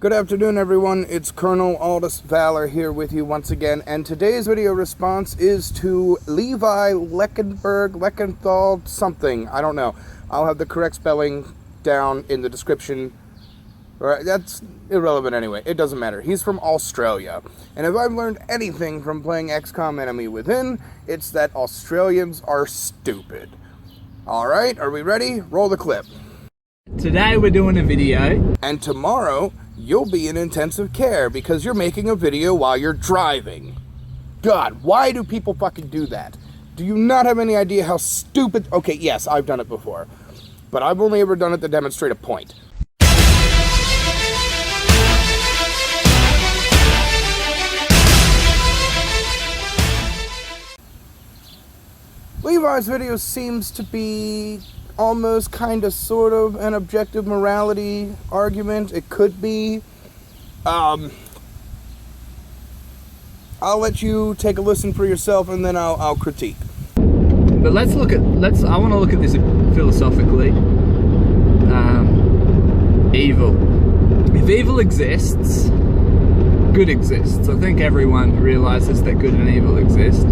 Good afternoon, everyone. It's Colonel Aldous Valor here with you once again, and today's video response is to Levi Leckenthal something. I don't know. I'll have the correct spelling down in the description. That's irrelevant anyway. It doesn't matter. He's from Australia. And if I've learned anything from playing XCOM Enemy Within, it's that Australians are stupid. Alright, are we ready? Roll the clip. Today we're doing a video. And tomorrow, you'll be in intensive care because you're making a video while you're driving. God, why do people fucking do that? Do you not have any idea how stupid... Okay, yes, I've done it before. But I've only ever done it to demonstrate a point. Levi's video seems to be almost kind of sort of an objective morality argument. It could be. I'll let you take a listen for yourself and then I'll critique. But I want to look at this philosophically. Evil. If evil exists, good exists. I think everyone realizes that good and evil exist.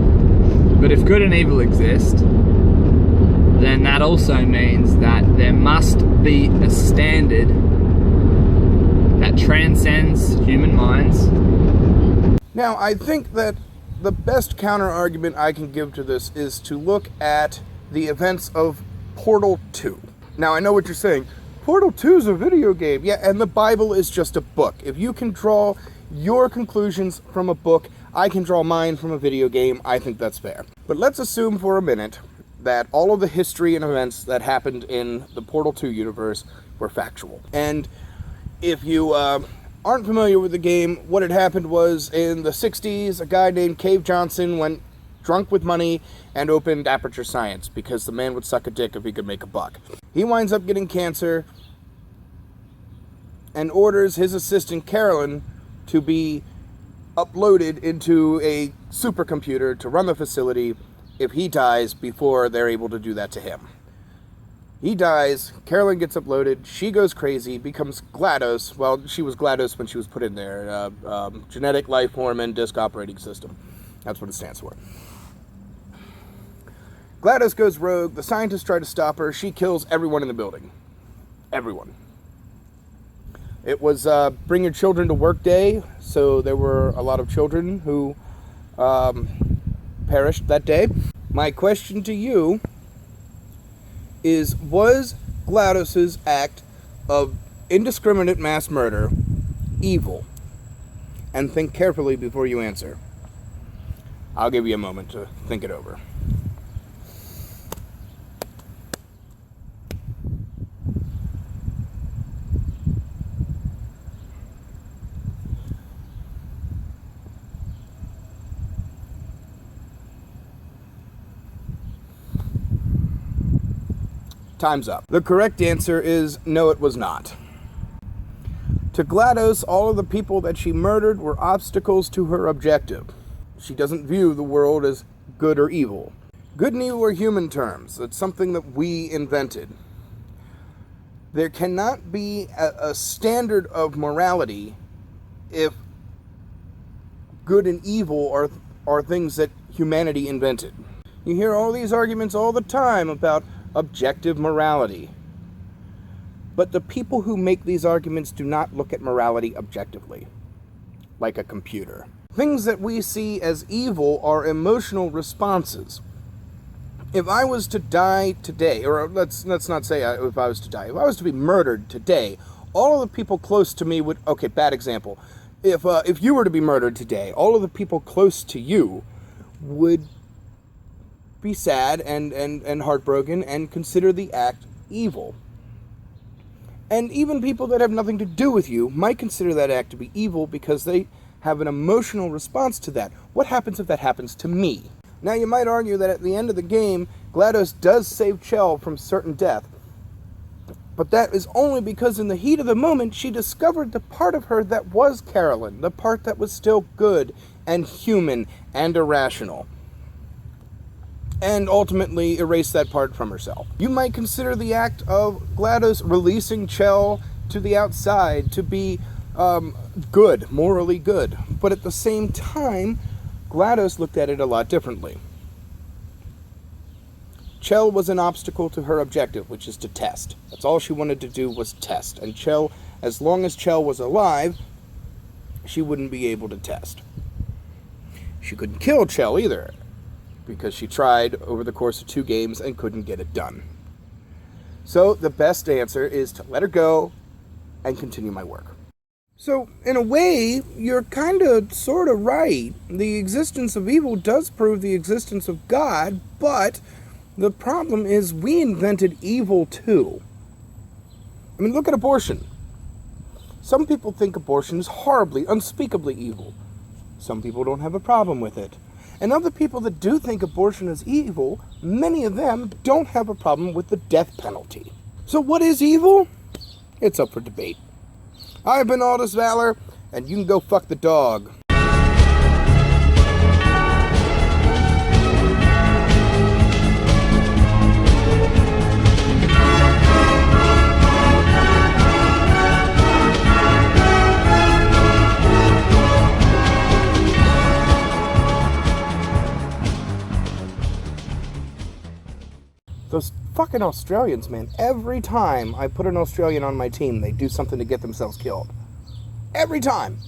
But if good and evil exist, then that also means that there must be a standard that transcends human minds. Now, I think that the best counter-argument I can give to this is to look at the events of Portal 2. Now, I know what you're saying. Portal 2 is a video game. Yeah, and the Bible is just a book. If you can draw your conclusions from a book, I can draw mine from a video game. I think that's fair. But let's assume for a minute that all of the history and events that happened in the Portal 2 universe were factual. And if you aren't familiar with the game, what had happened was in the 60s, a guy named Cave Johnson went drunk with money and opened Aperture Science because the man would suck a dick if he could make a buck. He winds up getting cancer and orders his assistant Carolyn to be uploaded into a supercomputer to run the facility if he dies before they're able to do that to him. He dies, Carolyn gets uploaded, she goes crazy, becomes GLaDOS. Well, she was GLaDOS when she was put in there. Genetic Life Form and Disk Operating System. That's what it stands for. GLaDOS goes rogue, the scientists try to stop her, she kills everyone in the building. Everyone. It was Bring Your Children to Work Day, so there were a lot of children who perished that day. My question to you is, was GLaDOS's act of indiscriminate mass murder evil? And think carefully before you answer. I'll give you a moment to think it over. Time's up. The correct answer is no, it was not. To GLaDOS, all of the people that she murdered were obstacles to her objective. She doesn't view the world as good or evil. Good and evil are human terms. It's something that we invented. There cannot be a standard of morality if good and evil are things that humanity invented. You hear all these arguments all the time about objective morality. But the people who make these arguments do not look at morality objectively, like a computer. Things that we see as evil are emotional responses. If I was to die today, or let's not say if I was to die, if I was to be murdered today, all of the people close to me would, okay, bad example. If you were to be murdered today, all of the people close to you would be sad and heartbroken and consider the act evil. And even people that have nothing to do with you might consider that act to be evil because they have an emotional response to that. What happens if that happens to me? Now you might argue that at the end of the game, GLaDOS does save Chell from certain death. But that is only because in the heat of the moment, she discovered the part of her that was Carolyn, the part that was still good and human and irrational. and ultimately erase that part from herself. You might consider the act of GLaDOS releasing Chell to the outside to be good, morally good. But at the same time, GLaDOS looked at it a lot differently. Chell was an obstacle to her objective, which is to test. That's all she wanted to do was test. And Chell, as long as Chell was alive, she wouldn't be able to test. She couldn't kill Chell either, because she tried over the course of 2 games and couldn't get it done. So the best answer is to let her go and continue my work. So, in a way, you're sort of right. The existence of evil does prove the existence of God, but the problem is we invented evil too. I mean, look at abortion. Some people think abortion is horribly, unspeakably evil. Some people don't have a problem with it. And other people that do think abortion is evil, many of them don't have a problem with the death penalty. So what is evil? It's up for debate. I've been Aldous Valor, and you can go fuck the dog. Those fucking Australians, man. Every time I put an Australian on my team, they do something to get themselves killed. Every time.